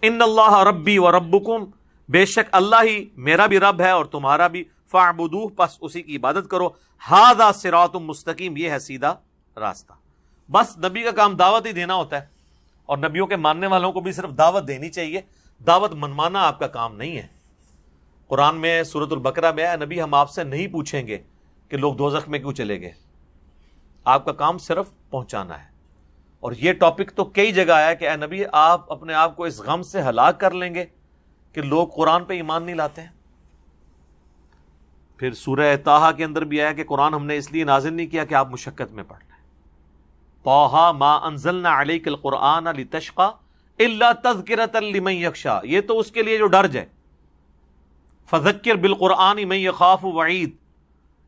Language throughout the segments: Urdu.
ان اللہ ربی و ربکم، بے شک اللہ ہی میرا بھی رب ہے اور تمہارا بھی، فاعبدوہ، پس اسی کی عبادت کرو، ھذا صراط مستقیم، یہ ہے سیدھا راستہ۔ بس نبی کا کام دعوت ہی دینا ہوتا ہے، اور نبیوں کے ماننے والوں کو بھی صرف دعوت دینی چاہیے، دعوت منوانا آپ کا کام نہیں ہے۔ قرآن میں سورۃ البقرہ میں ہے، نبی ہم آپ سے نہیں پوچھیں گے کہ لوگ دوزخ میں کیوں چلے گئے، آپ کا کام صرف پہنچانا ہے۔ اور یہ ٹاپک تو کئی جگہ آیا کہ اے نبی آپ اپنے آپ کو اس غم سے ہلاک کر لیں گے کہ لوگ قرآن پہ ایمان نہیں لاتے ہیں۔ پھر سورہ طٰہٰ کے اندر بھی آیا کہ قرآن ہم نے اس لیے نازل نہیں کیا کہ آپ مشقت میں پڑھ لیں۔ طٰہٰ ما انزلنا علیک القرآن لتشقی الا تذکرۃ لمن یخشی، یہ تو اس کے لیے جو ڈر جائے۔ فذکر بالقرآن من یخاف وعید،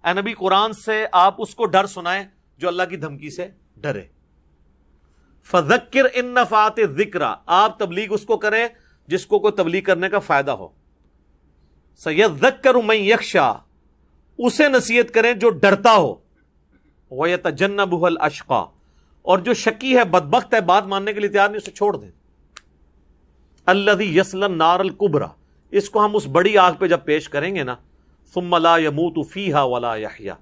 اے نبی قرآن سے آپ اس کو ڈر سنائیں جو اللہ کی دھمکی سے ڈرے۔ فذکر ان نفعت الذکریٰ، آپ تبلیغ اس کو کریں جس کو کوئی تبلیغ کرنے کا فائدہ ہو۔ سیذکر من یخشی، اسے نصیحت کریں جو ڈرتا ہو۔ ویتجنبها الاشقی، اور جو شکی ہے، بدبخت ہے، بات ماننے کے لیے تیار نہیں، اسے چھوڑ دیں۔ الذی یصلی النار الکبریٰ، اس کو ہم اس بڑی آگ پہ جب پیش کریں گے نا، ثم لا یموت فیہا ولا یحیا،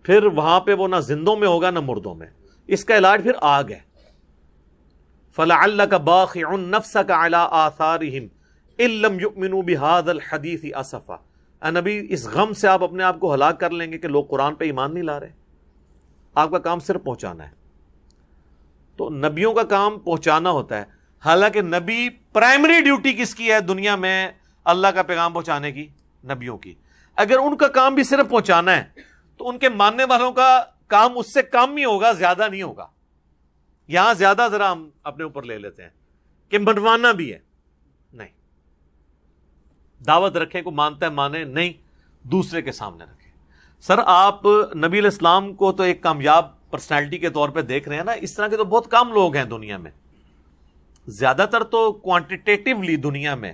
پھر وہاں پہ وہ نہ زندوں میں ہوگا نہ مردوں میں، اس کا علاج پھر آگ ہے۔ فلعلک باخع نفسک علی آثارہم ان لم یؤمنوا بہذا الحدیث اسفا، اے نبی اس غم سے آپ اپنے آپ کو ہلاک کر لیں گے کہ لوگ قرآن پہ ایمان نہیں لا رہے۔ آپ کا کام صرف پہنچانا ہے۔ تو نبیوں کا کام پہنچانا ہوتا ہے، حالانکہ نبی پرائمری ڈیوٹی کس کی ہے دنیا میں؟ اللہ کا پیغام پہنچانے کی، نبیوں کی۔ اگر ان کا کام بھی صرف پہنچانا ہے تو ان کے ماننے والوں کا کام اس سے کم ہی ہوگا، زیادہ نہیں ہوگا۔ یہاں زیادہ ذرا ہم اپنے اوپر لے لیتے ہیں کہ منوانا بھی ہے، نہیں، دعوت رکھیں، کو مانتا ہے مانے، نہیں، دوسرے کے سامنے رکھیں۔ سر آپ نبی علیہ السلام کو تو ایک کامیاب پرسنالٹی کے طور پہ دیکھ رہے ہیں نا، اس طرح کے تو بہت کم لوگ ہیں دنیا میں، زیادہ تر تو کوانٹیٹیٹیولی دنیا میں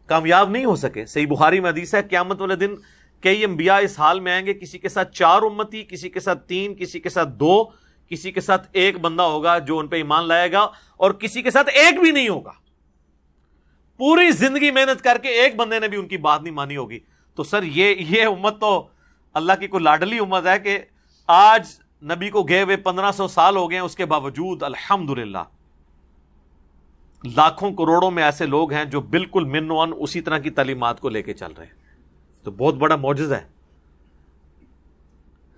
کامیاب نہیں ہو سکے۔ صحیح بخاری میں حدیث ہے، قیامت والے دن کئی انبیاء اس حال میں آئیں گے، کسی کے ساتھ 4 امتی، کسی کے ساتھ 3، کسی کے ساتھ 2، کسی کے ساتھ 1 بندہ ہوگا جو ان پہ ایمان لائے گا، اور کسی کے ساتھ 1 بھی نہیں ہوگا۔ پوری زندگی محنت کر کے ایک بندے نے بھی ان کی بات نہیں مانی ہوگی۔ تو سر یہ امت تو اللہ کی کوئی لاڈلی امت ہے کہ آج نبی کو گئے ہوئے 1500 سال ہو گئے ہیں، اس کے باوجود الحمدللہ لاکھوں کروڑوں میں ایسے لوگ ہیں جو بالکل من و عن اسی طرح کی تعلیمات کو لے کے چل رہے ہیں۔ تو بہت بڑا معجزہ ہے۔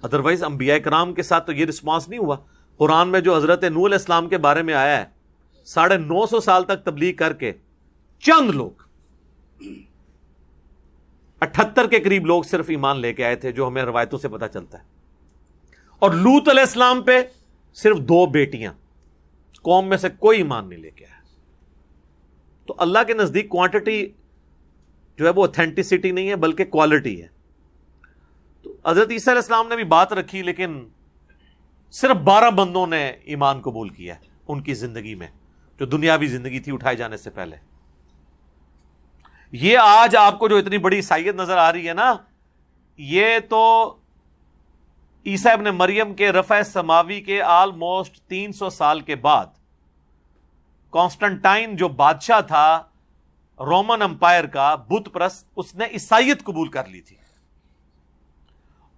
ادروائز انبیاء کرام کے ساتھ تو یہ رسپانس نہیں ہوا۔ قرآن میں جو حضرت نوح علیہ السلام کے بارے میں آیا ہے، 950 سال تک تبلیغ کر کے چند لوگ، 78 کے قریب لوگ صرف ایمان لے کے آئے تھے، جو ہمیں روایتوں سے پتہ چلتا ہے۔ اور لوط علیہ السلام پہ صرف 2 بیٹیاں، قوم میں سے کوئی ایمان نہیں لے کے آیا۔ تو اللہ کے نزدیک کوانٹٹی جو ہے وہ اوتھینٹسٹی نہیں ہے بلکہ کوالٹی ہے۔ تو حضرت عیسیٰ علیہ السلام نے بھی بات رکھی، لیکن صرف 12 بندوں نے ایمان قبول کیا ان کی زندگی میں، جو دنیاوی زندگی تھی اٹھائے جانے سے پہلے۔ یہ آج آپ کو جو اتنی بڑی عیسائیت نظر آ رہی ہے نا، یہ تو عیسیٰ ابن مریم کے رفع سماوی کے آلموسٹ 300 سال کے بعد کانسٹنٹائن جو بادشاہ تھا رومن امپائر کا، بت پرست، اس نے عیسائیت قبول کر لی تھی۔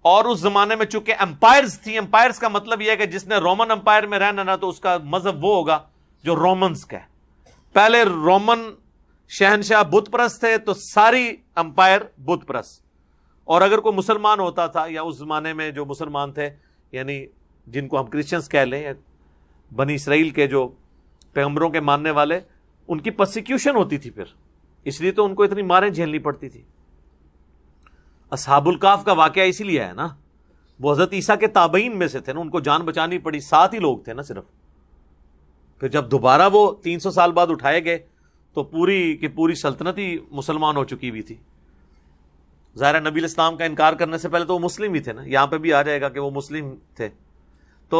اور اس زمانے میں چونکہ امپائرز تھی، امپائرز کا مطلب یہ ہے کہ جس نے رومن امپائر میں رہنا نا، تو اس کا مذہب وہ ہوگا جو رومنز کا ہے۔ پہلے رومن شہنشاہ بت پرست تھے، تو ساری امپائر بت پرست۔ اور اگر کوئی مسلمان ہوتا تھا، یا اس زمانے میں جو مسلمان تھے، یعنی جن کو ہم کرسچنز کہہ لیں، بنی اسرائیل کے جو پیغمبروں کے ماننے والے، ان کی پرسیکیوشن ہوتی تھی پھر، اس لیے تو ان کو اتنی ماریں جھیلنی پڑتی تھی۔ اصحاب الکاف کا واقعہ اسی لیے ہے نا، وہ حضرت عیسیٰ کے تابعین میں سے تھے نا، ان کو جان بچانی پڑی، 7 ہی لوگ تھے نا صرف۔ پھر جب دوبارہ وہ 300 سال بعد اٹھائے گئے تو پوری کی پوری سلطنت ہی مسلمان ہو چکی ہوئی تھی۔ ظاہر نبی علیہ السلام کا انکار کرنے سے پہلے تو وہ مسلم ہی تھے نا، یہاں پہ بھی آ جائے گا کہ وہ مسلم تھے۔ تو